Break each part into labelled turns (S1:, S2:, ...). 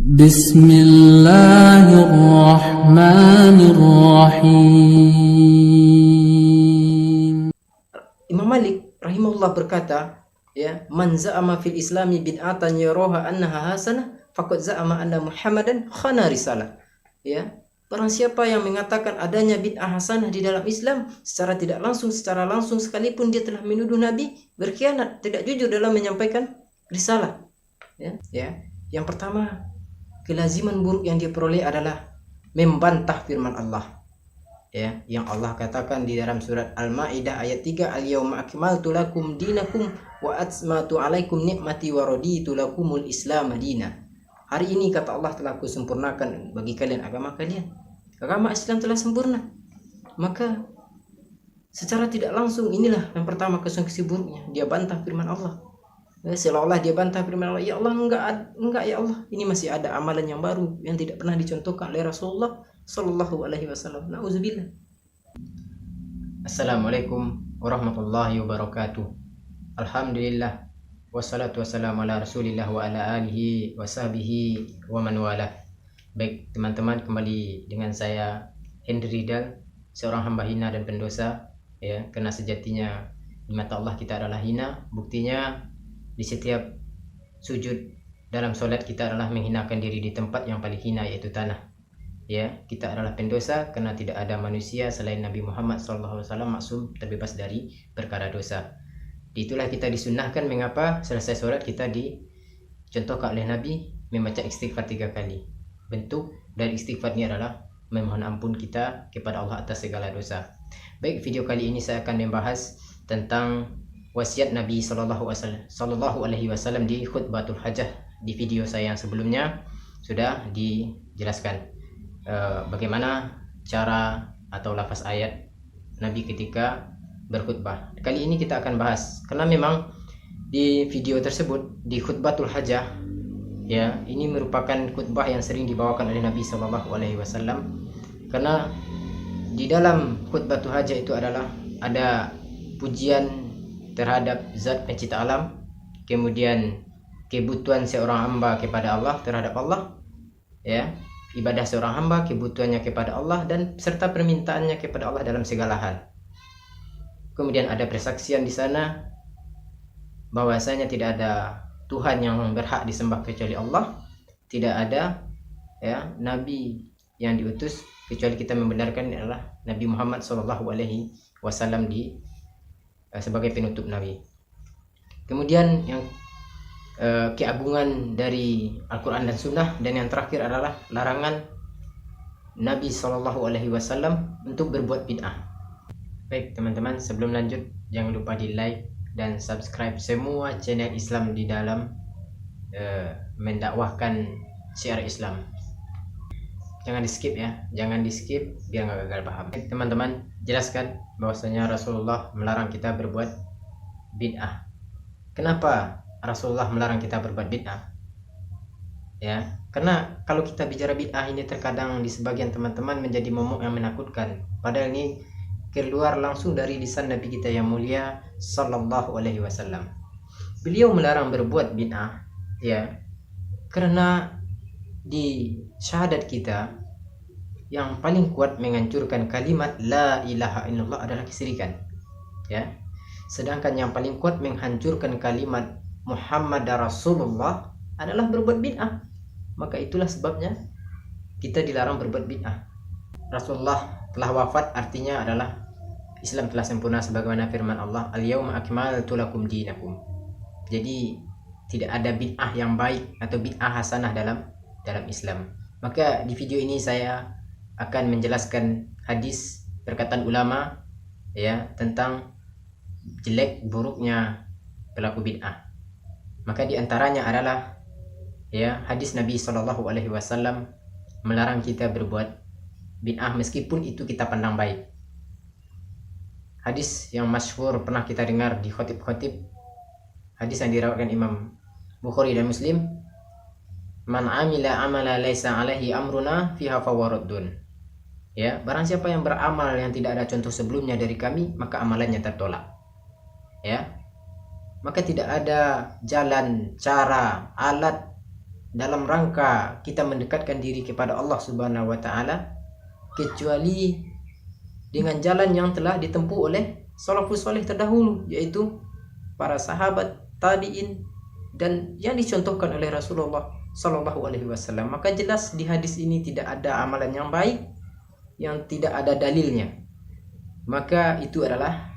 S1: Bismillahirrahmanirrahim.
S2: Imam Malik rahimahullah berkata, ya, man za'ama fil islami bid'atan yaraha annaha hasanah faqad za'ama anna Muhammadan khana risalah. Ya, barang siapa yang mengatakan adanya bid'ah hasanah di dalam Islam secara tidak langsung, secara langsung sekalipun dia telah menuduh Nabi berkhianat, tidak jujur dalam menyampaikan risalah. Ya. Yang pertama, kelaziman buruk yang dia peroleh adalah membantah firman Allah. Ya, yang Allah katakan di dalam surat Al-Maidah ayat 3, al-yauma akmaltu lakum dinakum wa atmamtu alaikum ni'mati wa raditu lakumul Islam madina. Hari ini kata Allah telah kusempurnakan bagi kalian agama kalian. Agama Islam telah sempurna. Maka secara tidak langsung inilah yang pertama kesan-kesan buruknya, dia bantah firman Allah. Seolah-olah dia bantah firman Allah, ya Allah, enggak ya Allah, ini masih ada amalan yang baru yang tidak pernah dicontohkan oleh Rasulullah sallallahu alaihi wasallam. Nauzubillah. Assalamualaikum warahmatullahi wabarakatuh. Alhamdulillah wassalatu wassalamu ala Rasulillah wa ala alihi wa sahbihi wa man wala. Baik teman-teman, kembali dengan saya Henry Ridal, seorang hamba hina dan pendosa, ya, karena sejatinya di mata Allah kita adalah hina. Buktinya di setiap sujud dalam solat kita adalah menghinakan diri di tempat yang paling hina, yaitu tanah. Ya, kita adalah pendosa karena tidak ada manusia selain Nabi Muhammad SAW maksum, terbebas dari perkara dosa. Itulah kita disunnahkan mengapa selesai solat kita dicontohkan oleh Nabi membaca istighfar 3 kali. Bentuk dari istighfar ini adalah memohon ampun kita kepada Allah atas segala dosa. Baik, video kali ini saya akan membahas tentang wasiat Nabi Sallallahu Alaihi Wasallam di khutbatul hajah. Di video saya yang sebelumnya sudah dijelaskan bagaimana cara atau lafaz ayat Nabi ketika berkhutbah. Kali ini kita akan bahas, karena memang di video tersebut di khutbatul hajah, ya, ini merupakan khutbah yang sering dibawakan oleh Nabi Sallallahu Alaihi Wasallam, karena di dalam khutbatul hajah itu adalah ada pujian terhadap zat pencipta alam, kemudian kebutuhan seorang hamba kepada Allah, terhadap Allah, ya, ibadah seorang hamba, kebutuhannya kepada Allah, dan serta permintaannya kepada Allah dalam segala hal. Kemudian ada persaksian di sana bahwasanya tidak ada Tuhan yang berhak disembah kecuali Allah, tidak ada, ya, nabi yang diutus kecuali kita membenarkan adalah Nabi Muhammad SAW sebagai penutup Nabi. Kemudian yang keagungan dari Al-Quran dan Sunnah, dan yang terakhir adalah larangan Nabi SAW untuk berbuat bid'ah. Baik teman-teman, sebelum lanjut jangan lupa di like dan subscribe semua channel Islam di dalam mendakwahkan syiar Islam. Jangan di skip ya, jangan di skip biar nggak gagal paham. Teman-teman, jelaskan bahwasanya Rasulullah melarang kita berbuat bid'ah. Kenapa Rasulullah melarang kita berbuat bid'ah? Ya, karena kalau kita bicara bid'ah ini terkadang di sebagian teman-teman menjadi momok yang menakutkan. Padahal ini keluar langsung dari lisan Nabi kita yang mulia Sallallahu Alaihi Wasallam. Beliau melarang berbuat bid'ah, ya, karena di syahadat kita yang paling kuat menghancurkan kalimat la ilaha illallah adalah kesyirikan, ya. Sedangkan yang paling kuat menghancurkan kalimat Muhammad Rasulullah adalah berbuat bid'ah. Maka itulah sebabnya kita dilarang berbuat bid'ah. Rasulullah telah wafat, artinya adalah Islam telah sempurna sebagaimana firman Allah, al-yauma akmaltu lakum dinakum. Jadi tidak ada bid'ah yang baik atau bid'ah hasanah dalam Islam. Maka di video ini saya akan menjelaskan hadis perkataan ulama, ya, tentang jelek buruknya pelaku bid'ah. Maka di antaranya adalah, ya, hadis Nabi Shallallahu Alaihi Wasallam melarang kita berbuat bid'ah meskipun itu kita pandang baik. Hadis yang masyhur pernah kita dengar di khotib-khotib, hadis yang diriwayatkan Imam Bukhari dan Muslim, man amila amala laisa alaihi amruna fiha fawaruddun. Ya, barang siapa yang beramal yang tidak ada contoh sebelumnya dari kami, maka amalannya tertolak. Ya, maka tidak ada jalan, cara, alat dalam rangka kita mendekatkan diri kepada Allah Subhanahu wa taala kecuali dengan jalan yang telah ditempuh oleh salafus saleh terdahulu, yaitu para sahabat, tabi'in, dan yang dicontohkan oleh Rasulullah Sallallahu Alaihi Wasallam. Maka jelas di hadis ini tidak ada amalan yang baik yang tidak ada dalilnya, maka itu adalah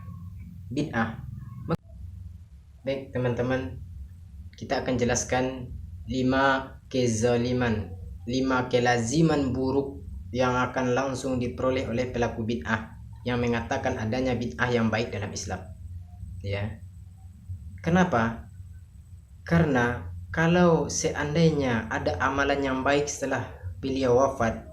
S2: bid'ah. Baik teman-teman, kita akan jelaskan 5 kezaliman, 5 kelaziman buruk yang akan langsung diperoleh oleh pelaku bid'ah yang mengatakan adanya bid'ah yang baik dalam Islam. Ya. Kenapa? Karena kalau seandainya ada amalan yang baik setelah beliau wafat,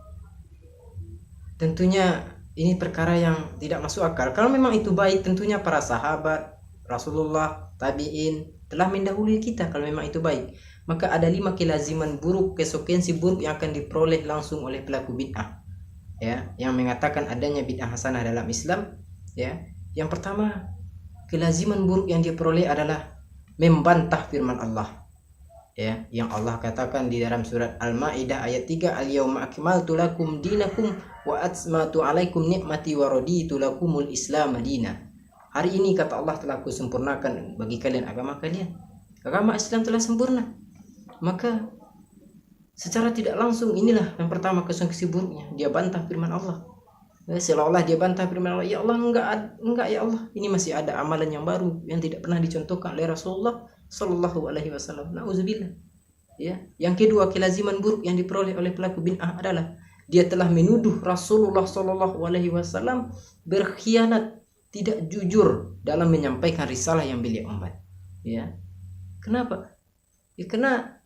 S2: tentunya ini perkara yang tidak masuk akal. Kalau memang itu baik, tentunya para sahabat, Rasulullah, tabi'in telah mendahului kita kalau memang itu baik. Maka ada 5 kelaziman buruk, konsekuensi buruk yang akan diperoleh langsung oleh pelaku bid'ah, ya, yang mengatakan adanya bid'ah hasanah dalam Islam. Ya, yang pertama, kelaziman buruk yang diperoleh adalah membantah firman Allah, ya, yang Allah katakan di dalam surat Al-Maidah ayat 3, al-yauma akmaltu lakum dinakum wa atmamtu alaikum ni'mati wa raditu lakumul Islam madina. Hari ini kata Allah telah kusempurnakan bagi kalian agama kalian. Agama Islam telah sempurna. Maka secara tidak langsung inilah yang pertama konsekuensi buruknya, dia bantah firman Allah. Seolah-olah dia bantah firman Allah, ya Allah, enggak ya Allah, ini masih ada amalan yang baru yang tidak pernah dicontohkan oleh Rasulullah Sallallahu Alaihi Wasallam. Nauzubillah. Ya, yang kedua kelaziman buruk yang diperoleh oleh pelaku bid'ah adalah dia telah menuduh Rasulullah Sallallahu Alaihi Wasallam berkhianat, tidak jujur dalam menyampaikan risalah yang beliau emban. Ya, kenapa? Ya, karena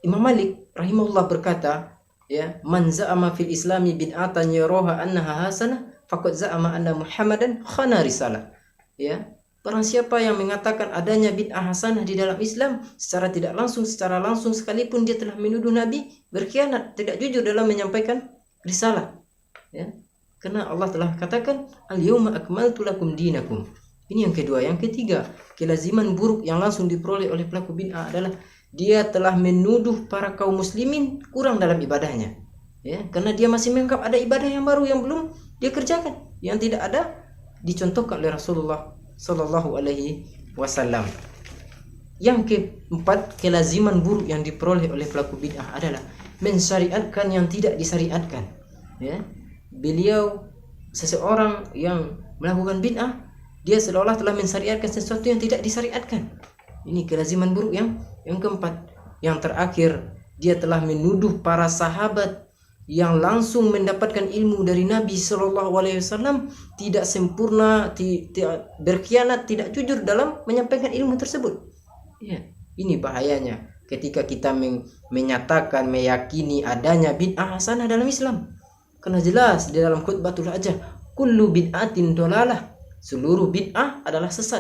S2: Imam Malik rahimahullah berkata, ya, man za'ama fil islami bid'atan yaraha annaha hasanah faqad za'ama anna Muhammadan khana risalah. Ya, barang siapa yang mengatakan adanya bid'ah hasanah di dalam Islam secara tidak langsung, secara langsung sekalipun dia telah menuduh Nabi berkhianat, tidak jujur dalam menyampaikan risalah. Ya, karena Allah telah katakan al-yauma akmaltu lakum dinakum. Ini yang kedua. Yang ketiga, kelaziman buruk yang langsung diperoleh oleh pelaku bid'ah adalah dia telah menuduh para kaum muslimin kurang dalam ibadahnya. Ya, karena dia masih menganggap ada ibadah yang baru yang belum dia kerjakan, yang tidak ada dicontohkan oleh Rasulullah Sallallahu Alaihi Wasallam. Yang keempat, kelaziman buruk yang diperoleh oleh pelaku bid'ah adalah mensyariatkan yang tidak disyariatkan. Ya, beliau seseorang yang melakukan bid'ah, dia seolah telah mensyariatkan sesuatu yang tidak disyariatkan. Ini kelaziman buruk yang keempat. Yang terakhir, dia telah menuduh para sahabat yang langsung mendapatkan ilmu dari Nabi Sallallahu Alaihi Wasallam tidak sempurna, tidak berkhianat, tidak jujur dalam menyampaikan ilmu tersebut. Ya, ini bahayanya ketika kita menyatakan, meyakini adanya bid'ah hasanah dalam Islam. Karena jelas di dalam khutbatul hajah, kullu bid'atin dolalah, seluruh bid'ah adalah sesat.